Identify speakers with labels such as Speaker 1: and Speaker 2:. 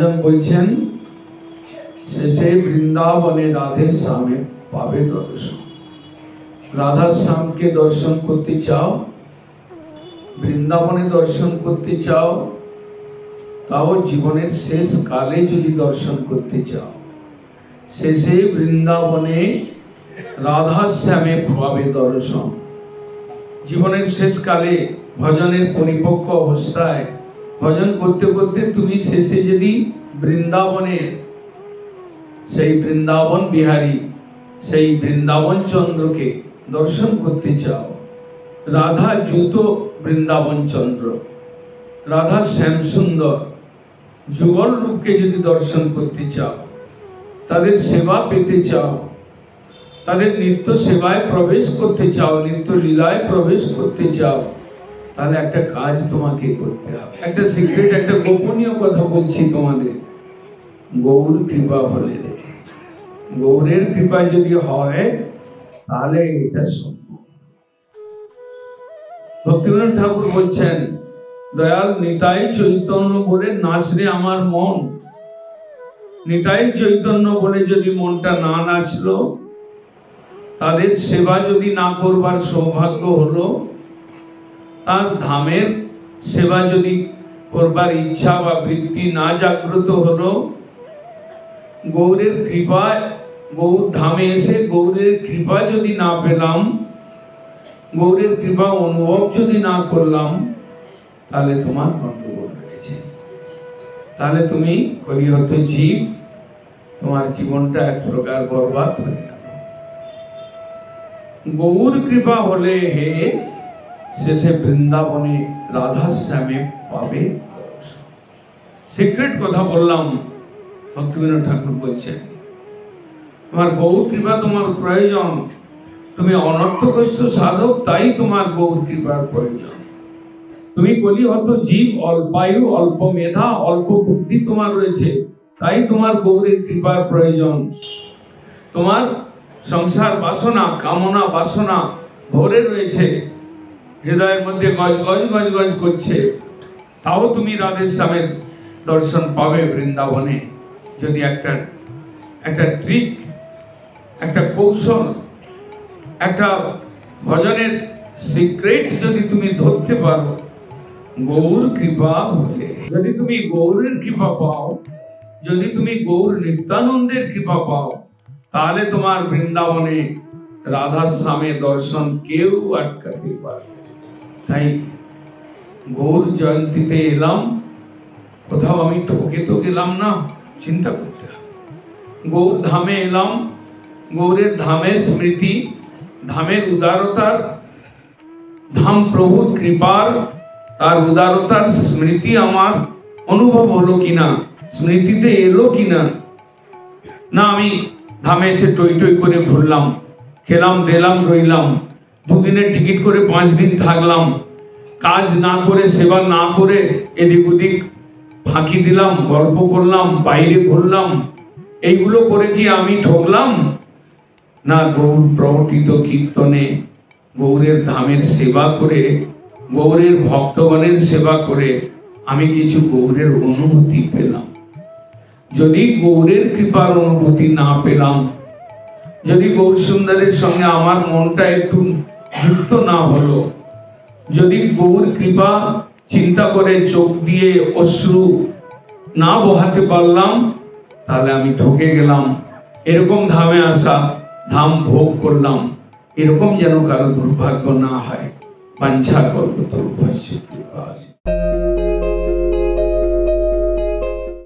Speaker 1: মহাজন বলছেন শেষে বৃন্দাবনে রাধে শ্যামে পাবে দর্শন। রাধা শ্যামকে দর্শন করতে চাও, বৃন্দাবনে দর্শন করতে চাও, তাও জীবনের শেষ কালে যদি দর্শন করতে চাও, শেষে বৃন্দাবনে রাধা শ্যামে পাবে দর্শন। জীবনের শেষ কালে ভজনের পরিপক্ক অবস্থায় ভজন করতে করতে তুমি শেষে যদি বৃন্দাবনে সেই বৃন্দাবন বিহারী সেই বৃন্দাবন চন্দ্রকে দর্শন করতে চাও, রাধা জুত বৃন্দাবন চন্দ্র, রাধা শ্যাম সুন্দর যুগল রূপকে যদি দর্শন করতে চাও, তাদের সেবা পেতে চাও, তাদের নিত্য সেবায় প্রবেশ করতে চাও, নিত্য লীলায় প্রবেশ করতে চাও, তাহলে একটা কাজ তোমাকে করতে হবে। একটা সিক্রেট, একটা গোপনীয় কথা বলছি তোমাদের। গৌর কৃপা হলে, গৌরের কৃপা যদি হয় তাহলে এটা সম্ভব। ভক্তিবিনোদ ঠাকুর বলছেন, দয়াল নিতাই চৈতন্য বলে নাচরে আমার মন। নিতাই চৈতন্য বলে যদি মনটা না নাচলো, তাদের সেবা যদি না করবার সৌভাগ্য হলো, তার ধামের সেবা যদি করবার ইচ্ছা বা বৃত্তি না জাগ্রত হলো, গৌরের কৃপায় গৌর ধামে এসে গৌরের কৃপা যদি না পেলাম, গৌরের কৃপা অনুভব যদি না করলাম, তাহলে তোমার গন্ডগোল রয়েছে। তাহলে তুমি কলিহত জীব, তোমার জীবনটা এক প্রকার বরবাদ হয়ে গেল। গৌর কৃপা হলে হে শেষে বৃন্দাবনে রাধা শ্যামে পাবে। সিক্রেট কথা বললাম। ভক্তিবিনোদ ঠাকুর বলছেন, তোমার গৌর কৃপা তোমার প্রয়োজন। তুমি অনর্থগ্রস্ত সাধক, তাই তোমার গৌর কৃপার প্রয়োজন। তুমি কলিহত জীব, অল্পায়ু, অল্প মেধা, অল্প বুদ্ধি তোমার রয়েছে, তাই তোমার গৌরের কৃপার প্রয়োজন। তোমার সংসার বাসনা, কামনা বাসনা ভরে রয়েছে, হৃদয়ের মধ্যে গজ গজ গজ গজ করছে, তাও তুমি রাধে শ্যামের দর্শন পাবে বৃন্দাবনে। যদি একটা ট্রিক, একটা কৌশল, একটা ভজনের সিক্রেট যদি তুমি ধরতে পারো, গৌর কৃপা হলে, যদি তুমি গৌরের কৃপা পাও, যদি তুমি গৌর নিত্যানন্দের কৃপা পাও, তাহলে তোমার বৃন্দাবনে রাধা শ্যামে দর্শন কেউ আটকাতে পারবে। তাই গৌর জয়ন্তীতে এলাম, কোথাও আমি ঠকে তো গেলাম না, চিন্তা করতে হবে। গৌর ধামে এলাম, গৌরের ধামের স্মৃতি, ধামের উদারতার, ধাম প্রভুর কৃপার, তার উদারতার স্মৃতি আমার অনুভব হলো কিনা, স্মৃতিতে এলো কিনা। না আমি ধামে এসে টই টই করে ঘুরলাম, খেলাম দিলাম রইলাম, দুদিনের টিকিট করে 5 দিন থাকলাম, কাজ না করে সেবা না করে এদিক ওদিক ফাঁকি দিলাম, গল্প করলাম, বাইরে ঘুরলাম, এইগুলো করে কি আমি ঠকলাম? না, গৌর প্রবর্তিত কীর্তনে গৌরের ধামের সেবা করে, গৌরের ভক্তগণের সেবা করে আমি কিছু গৌরের অনুভূতি পেলাম। যদি গৌরের কৃপার অনুভূতি না পেলাম, যদি গৌর সুন্দরের সঙ্গে আমার মনটা একটু যুক্ত না হলো, যদি গৌর কৃপা চিন্তা করে চোখ দিয়ে অশ্রু না বহাতে পারলাম, তাহলে আমি ঠকে গেলাম। এরকম ধামে আসা, ধাম ভোগ করলাম, এরকম যেন কারো দুর্ভাগ্য না হয়। বাঞ্ছা কল্পতরু।